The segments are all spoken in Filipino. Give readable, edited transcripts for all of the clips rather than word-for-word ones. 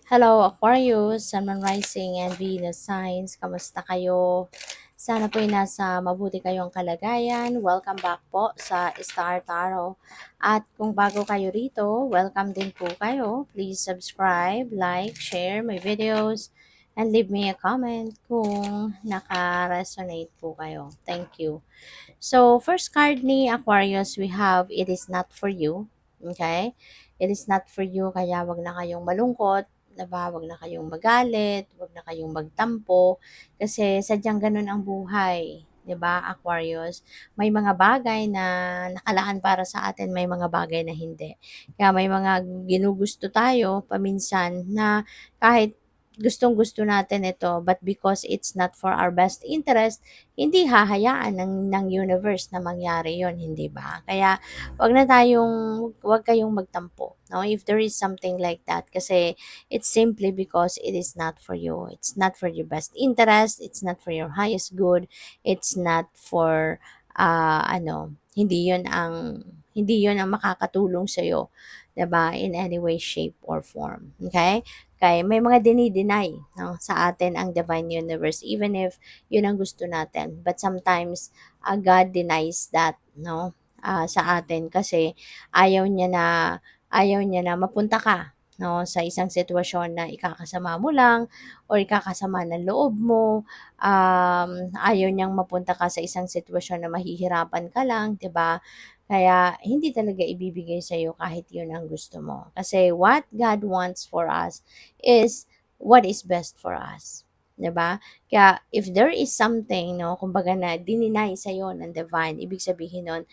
Hello Aquarius, Sun, Moon Rising, and Venus signs. Kamusta kayo? Sana po'y nasa mabuti kayong kalagayan. Welcome back po sa Star Tarot. At kung bago kayo rito, welcome din po kayo. Please subscribe, like, share my videos, and leave me a comment kung naka-resonate po kayo. Thank you. So, first card ni Aquarius, we have It is not for you. Okay? It is not for you, kaya wag na kayong malungkot, diba? Wag na kayong magalit, wag na kayong magtampo, kasi sadyang ganun ang buhay. 'Di ba, Aquarius? May mga bagay na nakalaan para sa atin, may mga bagay na hindi. Kaya may mga ginugusto tayo paminsan na kahit gustong-gusto natin ito, but because it's not for our best interest, hindi hahayaan ng universe na mangyari yon, hindi ba? Kaya wag kayong magtampo, no? If there is something like that, kasi it's simply because it is not for you. It's not for your best interest, it's not for your highest good, it's not for hindi yon ang makakatulong sa iyo, 'di ba? In any way, shape or form. Okay? Kaya may mga dinideny, no, sa atin ang divine universe, even if yun ang gusto natin. But sometimes, God denies that, no, sa atin, kasi ayaw niya na ayaw niya na mapunta ka, no, sa isang sitwasyon na ikakasama mo lang or ikakasama ng loob mo. Ayaw niyang mapunta ka sa isang sitwasyon na mahihirapan ka lang, 'di ba? Kaya hindi talaga ibibigay sa iyo kahit yun ang gusto mo. Kasi what God wants for us is what is best for us. 'Di ba? Kaya if there is something, no, kumbaga na dininay sa iyo ng divine, ibig sabihin nun,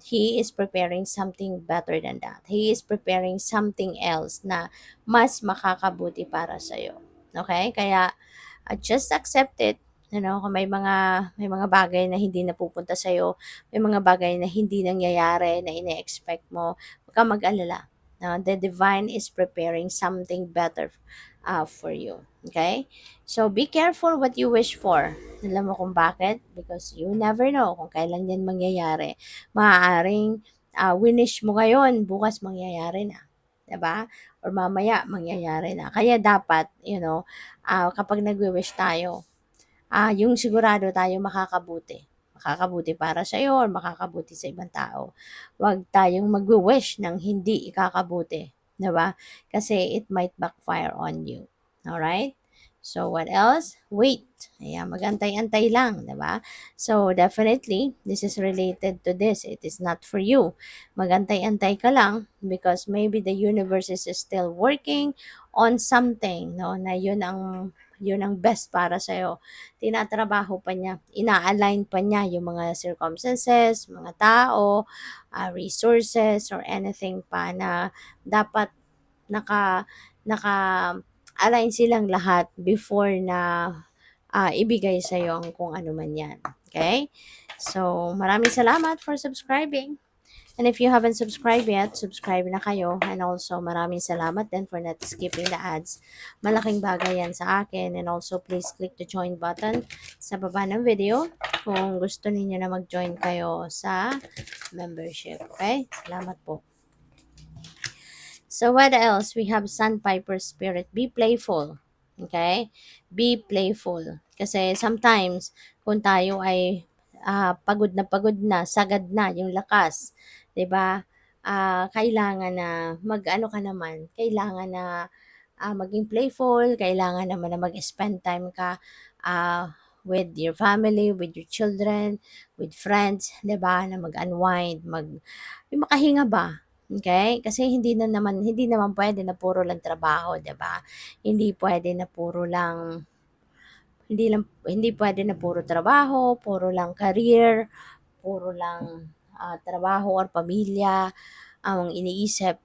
He is preparing something better than that. He is preparing something else na mas makakabuti para sa iyo. Okay? Kaya just accept it. You know, kung may mga bagay na hindi napupunta sa iyo, may mga bagay na hindi nangyayari na ine-expect mo, huwag kang mag-alala. No? The divine is preparing something better for you. Okay? So, be careful what you wish for. Alam mo kung bakit? Because you never know kung kailan yan mangyayari. Maaaring winish mo ngayon, bukas mangyayari na. 'Di ba? Or mamaya mangyayari na. Kaya dapat, kapag nagwi-wish tayo, yung sigurado tayo makakabuti. Makakabuti para sa iyo or makakabuti sa ibang tao. Huwag tayong magwi-wish ng hindi ikakabuti, 'di ba? Kasi it might backfire on you. Alright? So, what else? Wait. Ayan, magantay-antay lang, 'di ba? So, definitely, this is related to this. It is not for you. Magantay-antay ka lang because maybe the universe is still working on something, no, na yun ang best para sa iyo. Tinatrabaho pa niya, ina-align pa niya yung mga circumstances, mga tao, resources, or anything pa na dapat naka naka align silang lahat before na ibigay sa iyo ang kung ano man yan. Okay? So, maraming salamat for subscribing. And if you haven't subscribed yet, subscribe na kayo. And also, maraming salamat din for not skipping the ads. Malaking bagay yan sa akin. And also, please click the join button sa baba ng video kung gusto ninyo na mag-join kayo sa membership. Okay? Salamat po. So, what else? We have Sandpiper Spirit. Be playful. Okay? Be playful. Kasi sometimes, kung tayo ay pagod na, sagad na yung lakas, 'di ba? Kailangan na mag-ano ka naman, kailangan na maging playful, kailangan naman na mag-spend time ka with your family, with your children, with friends, 'di ba? Na mag-unwind, yung makahinga ba? Okay? Kasi hindi naman pwede na puro lang trabaho, 'di ba? Hindi pwede na puro lang hindi pwede na puro trabaho, puro lang career, puro lang trabaho or pamilya ang iniisip.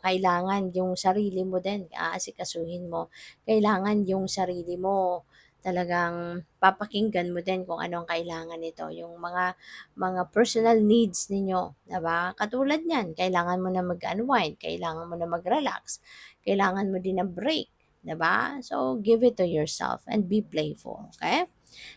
Kailangan yung sarili mo din aasikasuhin mo. Kailangan yung sarili mo talagang papakinggan mo din kung ano ang kailangan nito, yung mga personal needs ninyo, 'di ba? Katulad niyan, kailangan mo na mag-unwind, kailangan mo na mag-relax, kailangan mo din ng break, 'di ba? So give it to yourself and be playful, okay?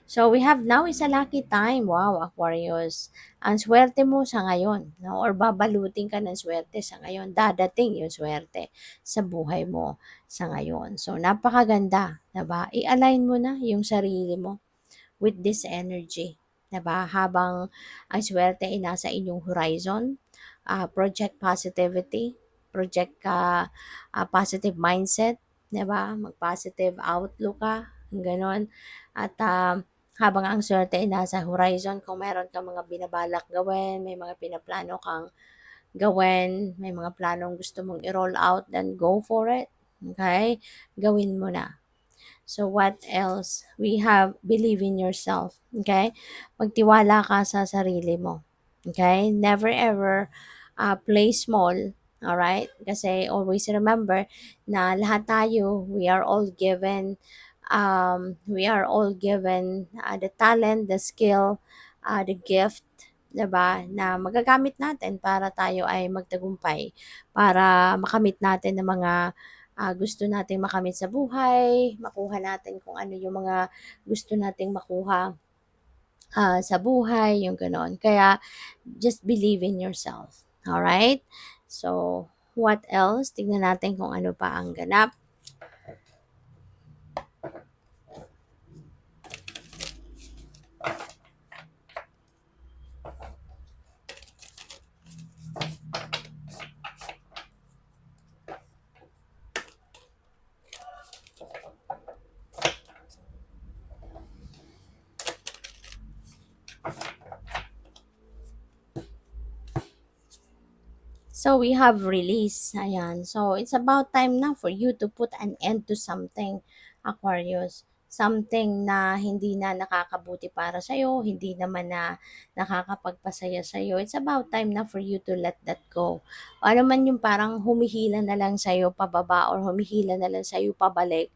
So we have now is a lucky time. Wow, Aquarius. Ang swerte mo sa ngayon, no? Or babalutin ka ng swerte sa ngayon. Dadating yung swerte sa buhay mo sa ngayon. So napakaganda, 'di ba? I-align mo na yung sarili mo with this energy. 'Di ba? Habang ang swerte ay nasa inyong horizon, project positivity, project ka positive mindset, 'di ba? Mag-positive outlook ka, gano'n. At habang ang swerte ay nasa horizon, kung meron kang mga binabalak gawin, may mga pinaplano kang gawin, may mga planong gusto mong i-roll out, then go for it. Okay? Gawin mo na. So what else? We have believe in yourself. Okay? Magtiwala ka sa sarili mo. Okay? Never ever play small. Alright? Kasi always remember na lahat tayo, we are all given the talent, the skill, the gift, 'di ba, na magagamit natin para tayo ay magtagumpay, para makamit natin ang mga gusto nating makamit sa buhay, makuha natin kung ano yung mga gusto nating makuha sa buhay, yung gano'n. Kaya, just believe in yourself. Alright? So, what else? Tignan natin kung ano pa ang ganap. So, we have release. Ayan. So, it's about time now for you to put an end to something, Aquarius. Something na hindi na nakakabuti para sa'yo, hindi naman na nakakapagpasaya sa'yo. It's about time na for you to let that go. O ano man yung parang humihila na lang sa'yo pababa or humihila na lang sa'yo pabalik,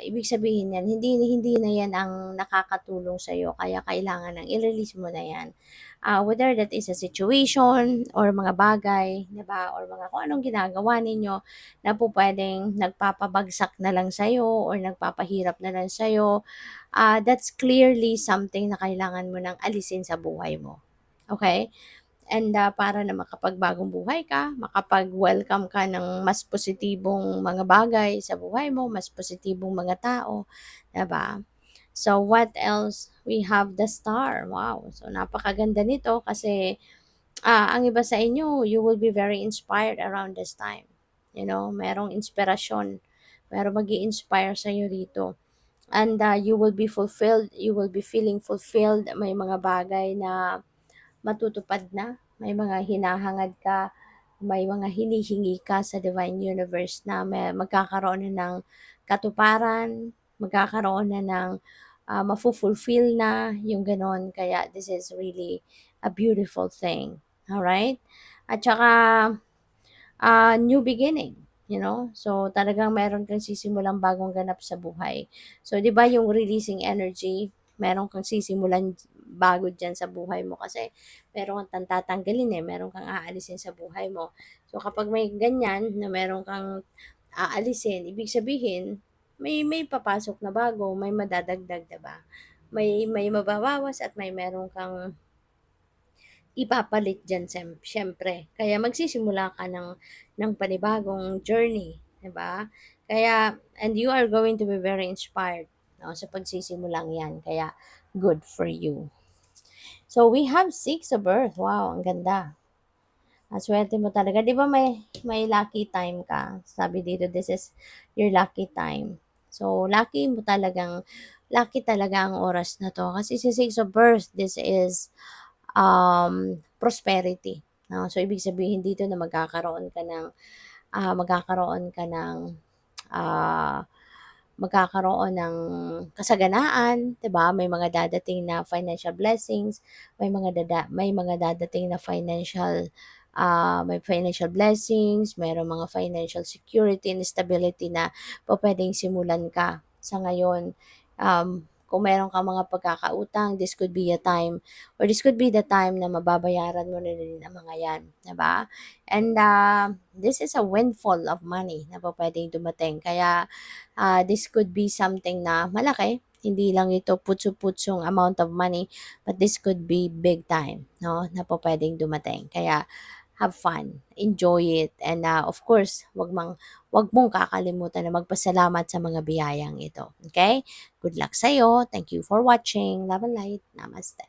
ibig sabihin yan, hindi hindi na yan ang nakakatulong sa'yo kaya kailangan ng i-release mo na yan. Whether that is a situation or mga bagay, 'di ba, or mga kung anong ginagawa ninyo na po puwedeng nagpapabagsak na lang sa'yo or nagpapahirap na lang sa'yo, that's clearly something na kailangan mo ng alisin sa buhay mo, okay? And para na makapagbagong buhay ka, makapag-welcome ka ng mas positibong mga bagay sa buhay mo, mas positibong mga tao, 'di ba? So what else? We have the star. Wow. So napakaganda nito kasi ang iba sa inyo, you will be very inspired around this time. You know, merong inspirasyon. Merong magi-inspire sa iyo dito. And you will be fulfilled. You will be feeling fulfilled. May mga bagay na matutupad na. May mga hinahangad ka, may mga hinihingi ka sa divine universe na magkakaroon na ng katuparan, magkakaroon na ng mafu-fulfill na, yung gano'n. Kaya this is really a beautiful thing. Alright? At saka, new beginning. You know? So, talagang meron kang sisimulang bagong ganap sa buhay. So, di ba yung releasing energy, meron kang sisimulan bago dyan sa buhay mo kasi meron kang tatanggalin meron kang aalisin sa buhay mo. So, kapag may ganyan na meron kang aalisin, ibig sabihin, may papasok na bago, may madadagdag, 'di ba? May mababawas at may meron kang ipapalit diyan siyempre. Kaya magsisimula ka ng panibagong journey, 'di ba? Kaya and you are going to be very inspired, no, sa pagsisimulang 'yan. Kaya good for you. So we have six of earth. Wow, ang ganda. Swerte mo talaga. 'Di ba may lucky time ka? Sabi dito, this is your lucky time. So, lucky talaga ang oras na 'to. Kasi si Six of Birth, this is prosperity. No? So, ibig sabihin dito na magkakaroon ka ng ah, magkakaroon ng kasaganaan, 'di ba? May mga dadating na financial blessings, may mga dadating na may financial blessings, mayroong mga financial security and stability na pupuwedeng simulan ka sa ngayon. Kung meron kang mga pagkakautang, this could be a time or this could be the time na mababayaran mo na rin ang mga 'yan, 'di ba? And this is a windfall of money na pupuwedeng dumating. Kaya this could be something na malaki Hindi lang ito putso-putsong amount of money, but this could be big time, no, na po puwedeng dumating. Kaya have fun, enjoy it, and, of course, 'wag mong kakalimutan na magpasalamat sa mga biyayang ito, okay? Good luck sa'yo. Thank you for watching. Love and light. Namaste.